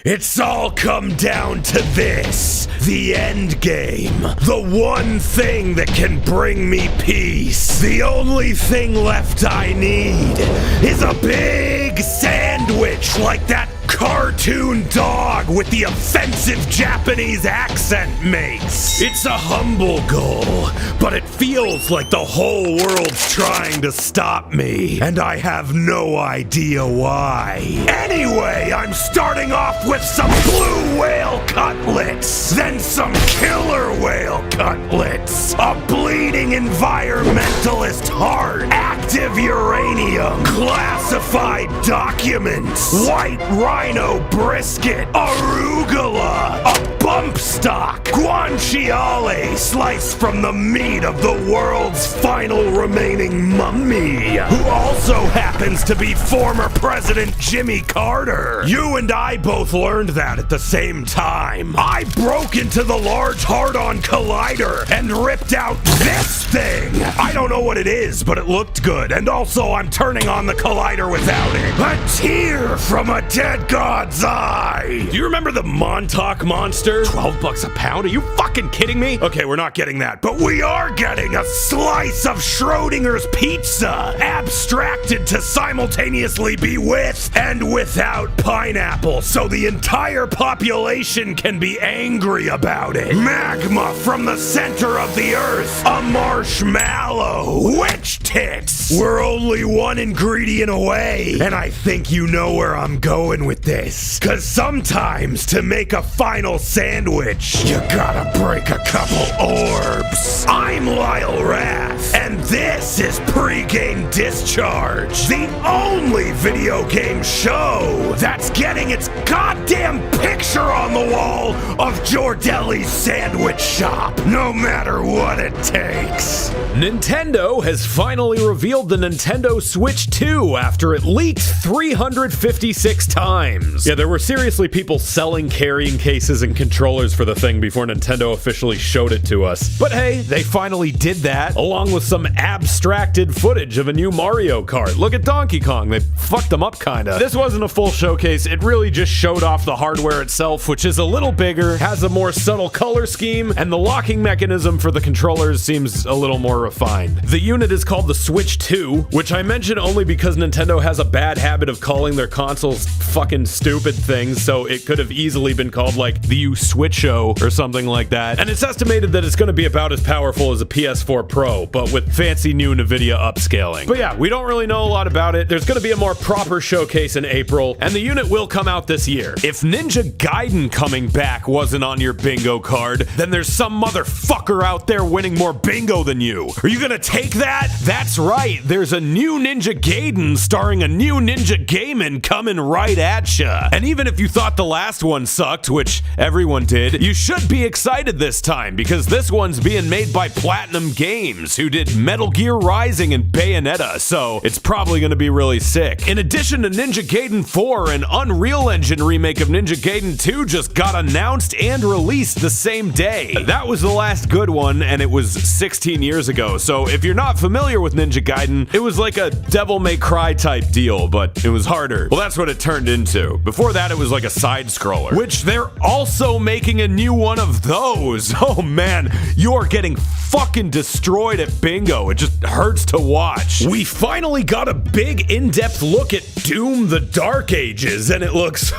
It's all come down to this, the end game. The one thing that can bring me peace. The only thing left I need is a big sandwich like that cartoon dog with the offensive Japanese accent makes. It's a humble goal, but it feels like the whole world's trying to stop me, and I have no idea why. Anyway, I'm starting off with some blue whale cutlets, then some killer whale cutlets, a bleeding environmentalist heart, active uranium, classified documents, white rhino brisket, arugula, a bump stock, guanciale sliced from the meat of the world's final remaining mummy, who also happens to be former President Jimmy Carter. You and I both learned that at the same time. I broke into the large hard-on collider and ripped out this thing. I don't know what it is, but it looked good, and also I'm turning on the collider without it. A tear from a dead god's eye. Do you remember the Montauk monster? 12 bucks a pound? Are you fucking kidding me? Okay, we're not getting that, but we are getting a slice of Schrodinger's pizza, abstracted to simultaneously be with and without pineapple, so the entire population can be angry about it. Magma from the center of the earth, a marshmallow, witch tits. We're only one ingredient away, and I think you know where I'm going with this. Cause sometimes to make a final sandwich, you gotta break a couple orbs. I'm Lyle Rath, and this is Pre-Game Discharge, the only video game show that's getting its goddamn picture on the wall of Jordelli's sandwich shop, no matter what it takes. Nintendo has finally revealed the Nintendo Switch 2 after it leaked 356 times. Yeah, there were seriously people selling carrying cases and controllers for the thing before Nintendo officially showed it to us. But hey, they finally did that, along with some abstracted footage of a new Mario Kart. Look at Donkey Kong, they fucked them up kinda. This wasn't a full showcase, it really just showed off the hardware itself, which is a little bigger, has a more subtle color scheme, and the locking mechanism for the controllers seems a little more refined. The unit is called the Switch 2, which I mention only because Nintendo has a bad habit of calling their consoles fucking stupid things, so it could have easily been called like the U-Switcho or something like that. And it's estimated that it's going to be about as powerful as a PS4 Pro, but with fancy new Nvidia upscaling. But yeah, we don't really know a lot about it. There's going to be a more proper showcase in April, and the unit will come out this year. If Ninja Gaiden coming back wasn't on your bingo card, then there's some motherfucker out there winning more bingo than you. Are you gonna take that? That's right, there's a new Ninja Gaiden starring a new Ninja Gaiman coming right at ya. And even if you thought the last one sucked, which everyone did, you should be excited this time, because this one's being made by Platinum Games, who did Metal Gear Rising and Bayonetta, so it's probably gonna be really sick. In addition to Ninja Gaiden 4, an Unreal Engine remake of Ninja Gaiden 2 just got announced and released the same day. That was the last good one, and it was 16 years ago, so if you're not familiar with Ninja Gaiden, it was like a Devil May Cry type deal, but it was harder. Well, that's what it turned into. Before that, it was like a side-scroller, which they're also making a new one of those. Oh man, you're getting fucking destroyed at bingo. It just hurts to watch. We finally got a big in-depth look at Doom the Dark Ages, and it looks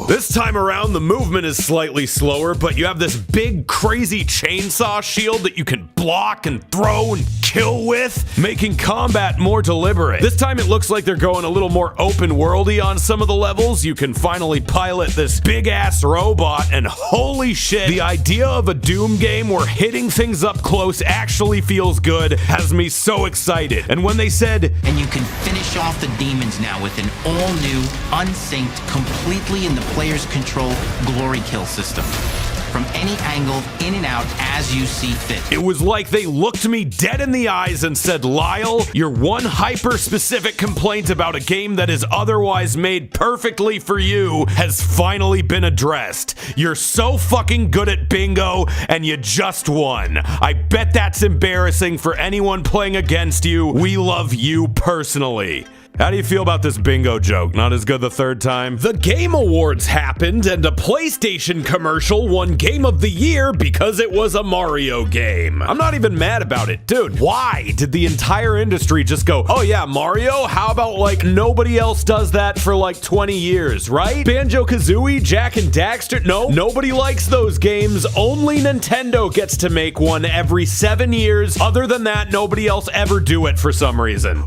This time around, the movement is slightly slower, but you have this big, crazy chainsaw shield that you can block and throw and kill with, making combat more deliberate. This time it looks like they're going a little more open-worldy on some of the levels. You can finally pilot this big-ass robot, and holy shit, the idea of a Doom game where hitting things up close actually feels good has me so excited. And when they said, and you can finish off the demons now with an all-new, unsynced, completely in the player's control glory kill system. From any angle, in and out, as you see fit. It was like they looked me dead in the eyes and said, Lyle, your one hyper-specific complaint about a game that is otherwise made perfectly for you has finally been addressed. You're so fucking good at bingo, and you just won. I bet that's embarrassing for anyone playing against you. We love you personally. How do you feel about this bingo joke? Not as good the third time? The Game Awards happened, and a PlayStation commercial won Game of the Year because it was a Mario game. I'm not even mad about it. Dude, why did the entire industry just go, oh yeah, Mario? How about like nobody else does that for like 20 years, right? Banjo-Kazooie, Jak and Daxter? No, nobody likes those games. Only Nintendo gets to make one every 7 years. Other than that, nobody else ever do it for some reason.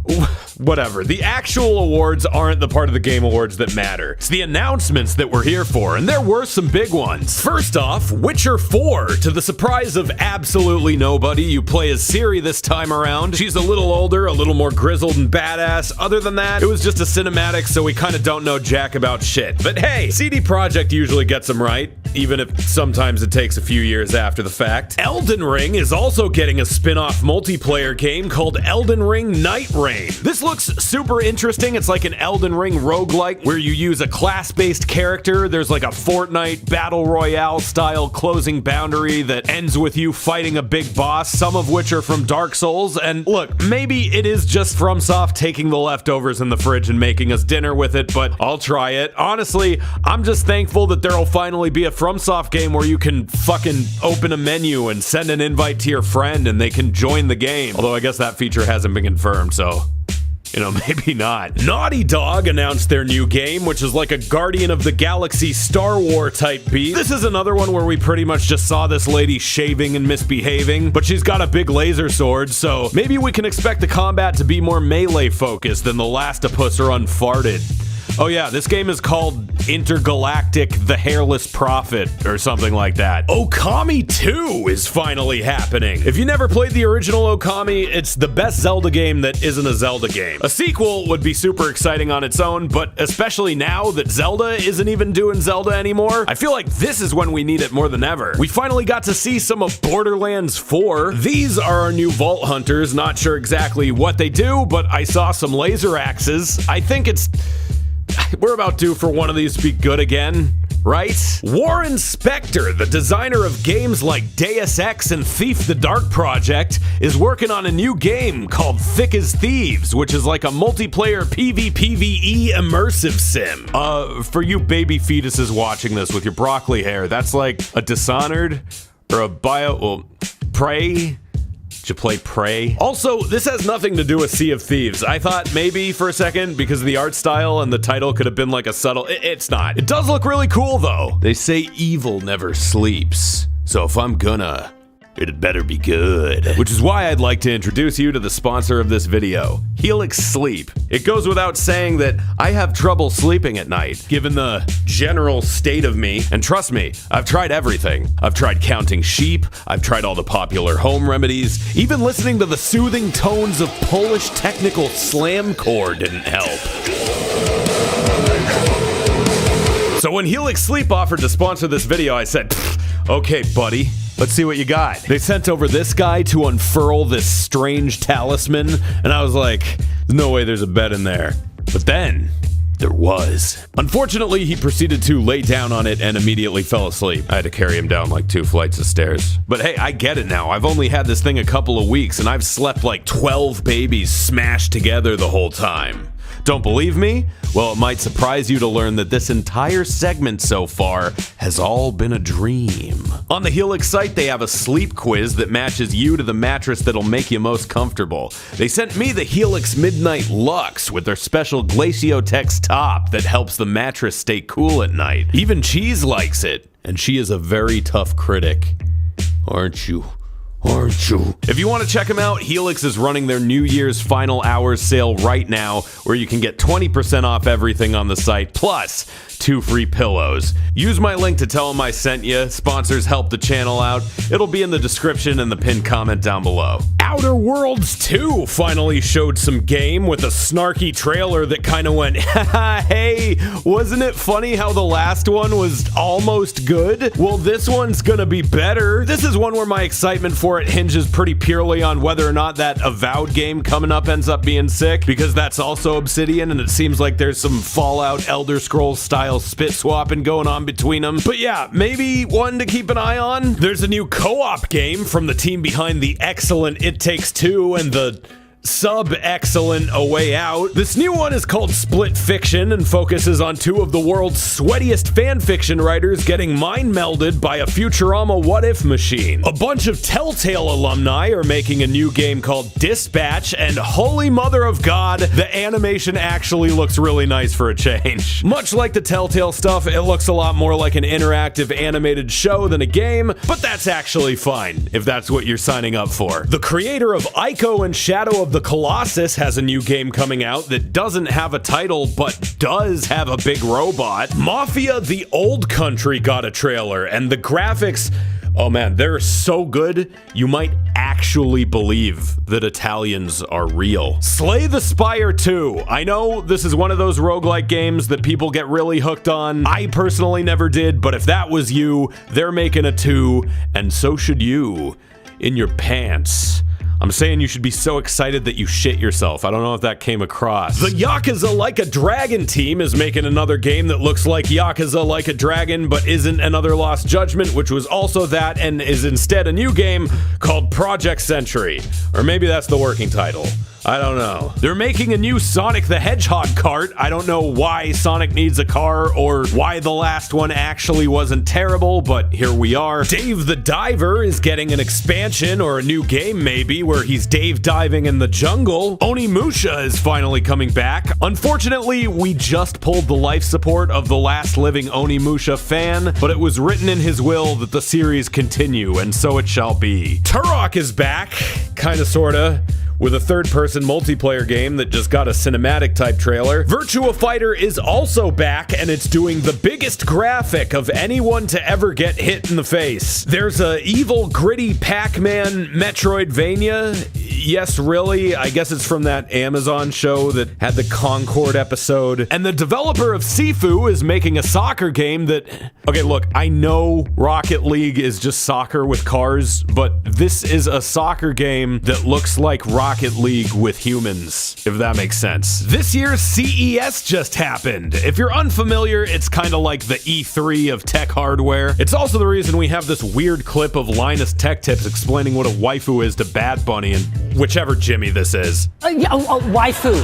Whatever. The actual awards aren't the part of the Game Awards that matter. It's the announcements that we're here for, and there were some big ones. First off, Witcher 4. To the surprise of absolutely nobody, you play as Ciri this time around. She's a little older, a little more grizzled and badass. Other than that, it was just a cinematic, so we kind of don't know jack about shit. But hey, CD Projekt usually gets them right, even if sometimes it takes a few years after the fact. Elden Ring is also getting a spin-off multiplayer game called Elden Ring Nightreign. This looks super interesting. It's like an Elden Ring roguelike where you use a class-based character. There's like a Fortnite Battle Royale style closing boundary that ends with you fighting a big boss, some of which are from Dark Souls. And look, maybe it is just FromSoft taking the leftovers in the fridge and making us dinner with it, but I'll try it. Honestly, I'm just thankful that there'll finally be a FromSoft game where you can fucking open a menu and send an invite to your friend and they can join the game. Although I guess that feature hasn't been confirmed, so maybe not. Naughty Dog announced their new game, which is like a Guardian of the Galaxy Star Wars type beat. This is another one where we pretty much just saw this lady shaving and misbehaving, but she's got a big laser sword, so maybe we can expect the combat to be more melee focused than The Last of Us or Unfarted. Oh yeah, this game is called Intergalactic The Hairless Prophet or something like that. Okami 2 is finally happening. If you never played the original Okami, it's the best Zelda game that isn't a Zelda game. A sequel would be super exciting on its own, but especially now that Zelda isn't even doing Zelda anymore, I feel like this is when we need it more than ever. We finally got to see some of Borderlands 4. These are our new Vault Hunters. Not sure exactly what they do, but I saw some laser axes. I think we're about due for one of these to be good again, right? Warren Spector, the designer of games like Deus Ex and Thief the Dark Project, is working on a new game called Thick as Thieves, which is like a multiplayer PvPvE immersive sim. For you baby fetuses watching this with your broccoli hair, that's like a Dishonored or a Prey. Did you play Prey? Also, this has nothing to do with Sea of Thieves. I thought maybe for a second, because of the art style and the title could have been like a subtle... It's not. It does look really cool, though. They say evil never sleeps. So if I'm gonna... it'd better be good. Which is why I'd like to introduce you to the sponsor of this video, Helix Sleep. It goes without saying that I have trouble sleeping at night, given the general state of me. And trust me, I've tried everything. I've tried counting sheep, I've tried all the popular home remedies, even listening to the soothing tones of Polish technical slamcore didn't help. So when Helix Sleep offered to sponsor this video, I said, okay, buddy. Let's see what you got. They sent over this guy to unfurl this strange talisman, and I was like, there's no way there's a bed in there. But then, there was. Unfortunately, he proceeded to lay down on it and immediately fell asleep. I had to carry him down like 2 flights of stairs. But hey, I get it now. I've only had this thing a couple of weeks, and I've slept like 12 babies smashed together the whole time. Don't believe me? Well, it might surprise you to learn that this entire segment so far has all been a dream. On the Helix site, they have a sleep quiz that matches you to the mattress that'll make you most comfortable. They sent me the Helix Midnight Luxe with their special Glaciotex top that helps the mattress stay cool at night. Even Cheese likes it, and she is a very tough critic. Aren't you? If you want to check them out, Helix is running their New Year's final hours sale right now, where you can get 20% off everything on the site, plus 2 free pillows. Use my link to tell them I sent you. Sponsors help the channel out. It'll be in the description and the pinned comment down below. Outer Worlds 2 finally showed some game with a snarky trailer that kind of went, hey, wasn't it funny how the last one was almost good? Well, this one's gonna be better. This is one where my excitement for it hinges pretty purely on whether or not that Avowed game coming up ends up being sick, because that's also Obsidian, and it seems like there's some Fallout Elder Scrolls style spit swapping going on between them. But yeah, maybe one to keep an eye on. There's a new co-op game from the team behind the excellent It Takes Two and the Sub-excellent A Way Out. This new one is called Split Fiction and focuses on two of the world's sweatiest fanfiction writers getting mind-melded by a Futurama what-if machine. A bunch of Telltale alumni are making a new game called Dispatch, and holy mother of God, the animation actually looks really nice for a change. Much like the Telltale stuff, it looks a lot more like an interactive animated show than a game, but that's actually fine, if that's what you're signing up for. The creator of Ico and Shadow of the Colossus has a new game coming out that doesn't have a title, but does have a big robot. Mafia: The Old Country got a trailer, and the graphics, oh man, they're so good, you might actually believe that Italians are real. Slay the Spire 2. I know this is one of those roguelike games that people get really hooked on. I personally never did, but if that was you, they're making a 2, and so should you. In your pants. I'm saying you should be so excited that you shit yourself. I don't know if that came across. The Yakuza Like a Dragon team is making another game that looks like Yakuza Like a Dragon, but isn't Another Lost Judgment, which was also that and is instead a new game called Project Century. Or maybe that's the working title. I don't know. They're making a new Sonic the Hedgehog cart. I don't know why Sonic needs a car or why the last one actually wasn't terrible, but here we are. Dave the Diver is getting an expansion or a new game maybe where he's Dave diving in the jungle. Onimusha is finally coming back. Unfortunately, we just pulled the life support of the last living Onimusha fan, but it was written in his will that the series continue, and so it shall be. Turok is back, kinda sorta, with a third-person multiplayer game that just got a cinematic-type trailer. Virtua Fighter is also back, and it's doing the biggest graphic of anyone to ever get hit in the face. There's a evil, gritty Pac-Man Metroidvania. Yes, really? I guess it's from that Amazon show that had the Concord episode. And the developer of Sifu is making a soccer game that... Okay, look, I know Rocket League is just soccer with cars, but this is a soccer game that looks like Rocket League with humans, if that makes sense. This year's CES just happened. If you're unfamiliar, it's kind of like the E3 of tech hardware. It's also the reason we have this weird clip of Linus Tech Tips explaining what a waifu is to Bad Bunny and whichever Jimmy this is. Waifu.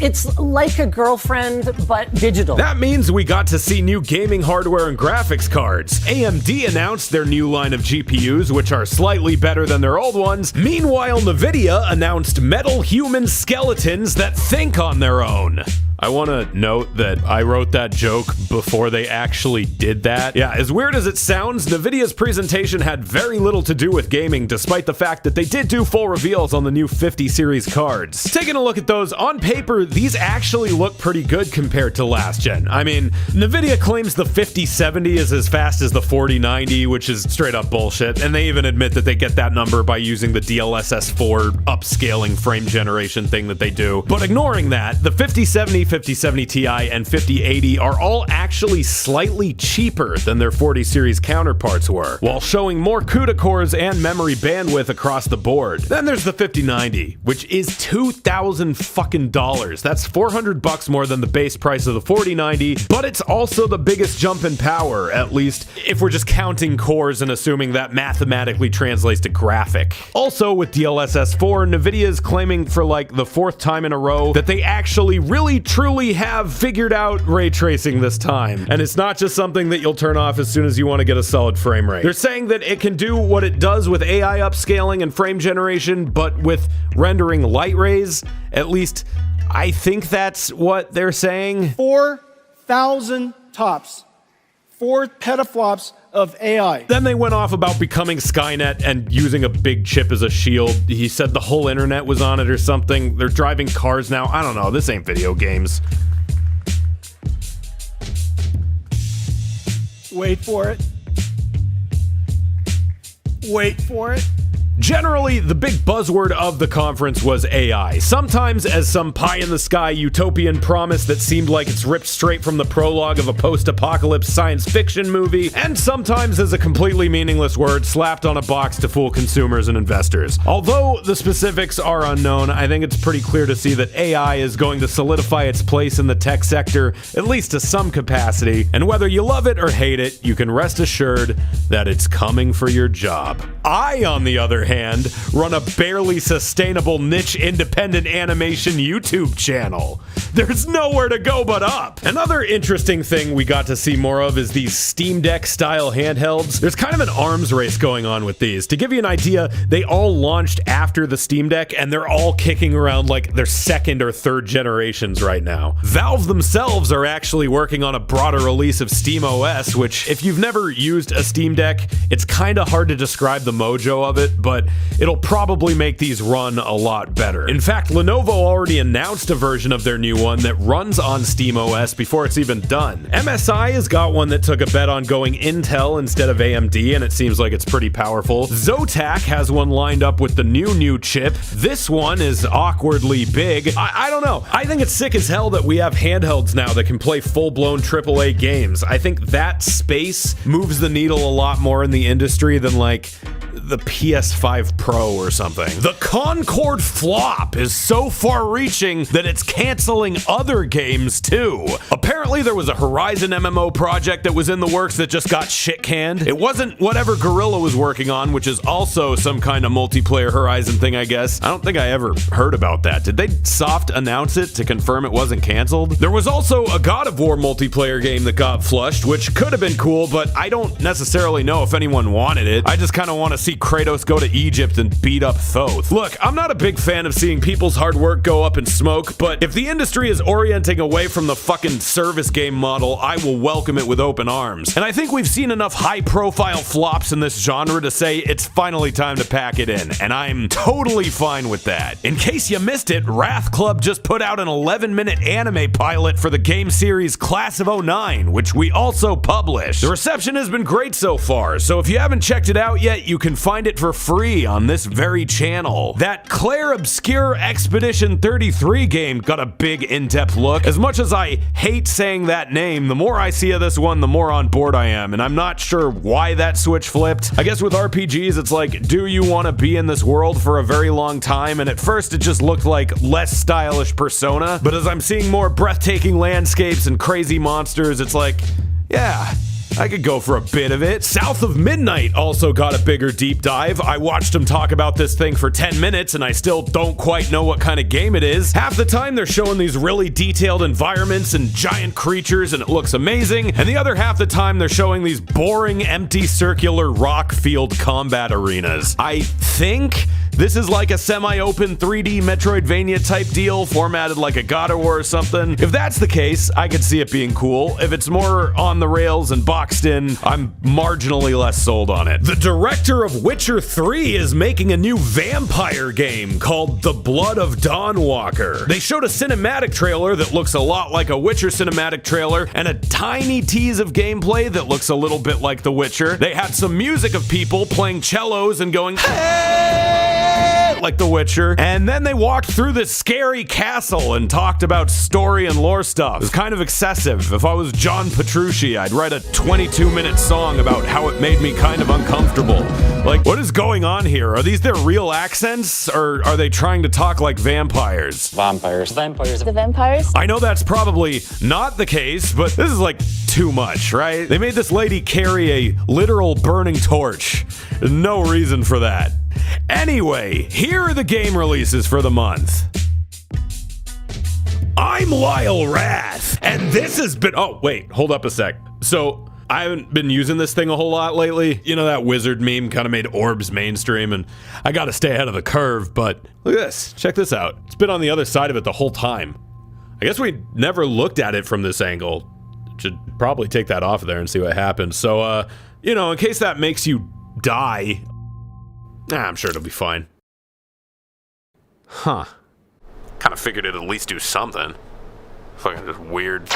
It's like a girlfriend, but digital. That means we got to see new gaming hardware and graphics cards. AMD announced their new line of GPUs, which are slightly better than their old ones. Meanwhile, Nvidia announced metal human skeletons that think on their own. I want to note that I wrote that joke before they actually did that. Yeah, as weird as it sounds, Nvidia's presentation had very little to do with gaming, despite the fact that they did do full reveals on the new 50 series cards. Taking a look at those, on paper, these actually look pretty good compared to last gen. I mean, Nvidia claims the 5070 is as fast as the 4090, which is straight up bullshit, and they even admit that they get that number by using the DLSS 4 upscaling frame generation thing that they do. But ignoring that, the 5070, 5070 Ti, and 5080 are all actually slightly cheaper than their 40 series counterparts were, while showing more CUDA cores and memory bandwidth across the board. Then there's the 5090, which is $2,000 fucking dollars. That's $400 more than the base price of the 4090, but it's also the biggest jump in power, at least if we're just counting cores and assuming that mathematically translates to graphic. Also, with DLSS 4, Nvidia is claiming for like the 4th time in a row that they actually really truly have figured out ray tracing this time. And it's not just something that you'll turn off as soon as you want to get a solid frame rate. They're saying that it can do what it does with AI upscaling and frame generation, but with rendering light rays. At least, I think that's what they're saying. 4,000 tops. 4 petaflops of AI. Then they went off about becoming Skynet and using a big chip as a shield. He said the whole internet was on it or something. They're driving cars now. I don't know. This ain't video games. Wait for it. Wait for it. Generally, the big buzzword of the conference was AI, sometimes as some pie-in-the-sky utopian promise that seemed like it's ripped straight from the prologue of a post-apocalypse science fiction movie, and sometimes as a completely meaningless word slapped on a box to fool consumers and investors. Although the specifics are unknown, I think it's pretty clear to see that AI is going to solidify its place in the tech sector, at least to some capacity, and whether you love it or hate it, you can rest assured that it's coming for your job. I, on the other hand, hand, run a barely sustainable niche independent animation YouTube channel. There's nowhere to go but up. Another interesting thing we got to see more of is these Steam Deck style handhelds. There's kind of an arms race going on with these. To give you an idea, they all launched after the Steam Deck and they're all kicking around like their second or third generations right now. Valve themselves are actually working on a broader release of SteamOS, which if you've never used a Steam Deck, it's kind of hard to describe the mojo of it, but it'll probably make these run a lot better. In fact, Lenovo already announced a version of their new one that runs on SteamOS before it's even done. MSI has got one that took a bet on going Intel instead of AMD, and it seems like it's pretty powerful. Zotac has one lined up with the new chip. This one is awkwardly big. I don't know. I think it's sick as hell that we have handhelds now that can play full-blown AAA games. I think that space moves the needle a lot more in the industry than like the PS5 Pro or something. The Concord flop is so far-reaching that it's canceling other games too. Apparently there was a Horizon MMO project that was in the works that just got shit-canned. It wasn't whatever Guerrilla was working on, which is also some kind of multiplayer Horizon thing, I guess. I don't think I ever heard about that. Did they soft announce it to confirm it wasn't canceled? There was also a God of War multiplayer game that got flushed, which could have been cool, but I don't necessarily know if anyone wanted it. I just kind of want to see Kratos go to Egypt and beat up Thoth. Look, I'm not a big fan of seeing people's hard work go up in smoke, but if the industry is orienting away from the fucking service game model, I will welcome it with open arms. And I think we've seen enough high-profile flops in this genre to say it's finally time to pack it in, and I'm totally fine with that. In case you missed it, Wrath Club just put out an 11-minute anime pilot for the game series Class of 09, which we also published. The reception has been great so far, so if you haven't checked it out yet, you can find it for free on this very channel. That Clair Obscur Expedition 33 game got a big in-depth look. As much as I hate saying that name, the more I see of this one, the more on board I am, and I'm not sure why that switch flipped. I guess with RPGs, it's like, do you want to be in this world for a very long time? And at first it just looked like less stylish Persona, but as I'm seeing more breathtaking landscapes and crazy monsters, it's like, yeah, I could go for a bit of it. South of Midnight also got a bigger deep dive. I watched him talk about this thing for 10 minutes and I still don't quite know what kind of game it is. Half the time they're showing these really detailed environments and giant creatures and it looks amazing, and the other half the time they're showing these boring, empty, circular rock field combat arenas. I think this is like a semi-open 3D Metroidvania type deal, formatted like a God of War or something. If that's the case, I could see it being cool. If it's more on the rails and boxed in, I'm marginally less sold on it. The director of Witcher 3 is making a new vampire game called The Blood of Dawnwalker. They showed a cinematic trailer that looks a lot like a Witcher cinematic trailer, and a tiny tease of gameplay that looks a little bit like The Witcher. They had some music of people playing cellos and going, hey! Like The Witcher, and then they walked through this scary castle and talked about story and lore stuff. It was kind of excessive. If I was John Petrucci, I'd write a 22-minute song about how it made me kind of uncomfortable. Like, what is going on here? Are these their real accents, or are they trying to talk like vampires? Vampires. The vampires? I know that's probably not the case, but this is like too much, right? They made this lady carry a literal burning torch. There's no reason for that. Anyway, here are the game releases for the month. I'm Lyle Rath, and this has been... Oh, wait, hold up a sec. So, I haven't been using this thing a whole lot lately. You know, that wizard meme kind of made orbs mainstream, and I gotta stay ahead of the curve, but look at this. Check this out. It's been on the other side of it the whole time. I guess we never looked at it from this angle. Should probably take that off of there and see what happens. So, you know, in case that makes you die... I'm sure it'll be fine. Huh. Kind of figured it'd at least do something. Fucking just weird.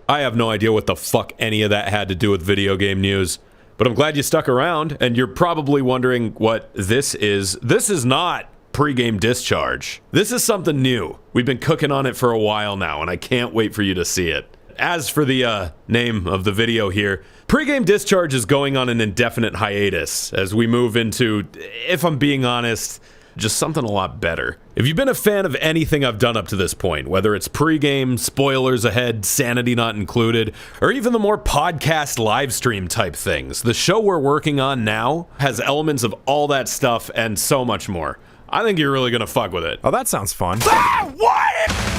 I have no idea what the fuck any of that had to do with video game news, but I'm glad you stuck around, and you're probably wondering what this is. This is not Pregame Discharge. This is something new. We've been cooking on it for a while now, and I can't wait for you to see it. As for the name of the video here, Pregame Discharge is going on an indefinite hiatus as we move into, if I'm being honest, just something a lot better. If you've been a fan of anything I've done up to this point, whether it's pregame, spoilers ahead, sanity not included, or even the more podcast livestream type things, the show we're working on now has elements of all that stuff and so much more. I think you're really gonna fuck with it. Oh, that sounds fun. Ah, what?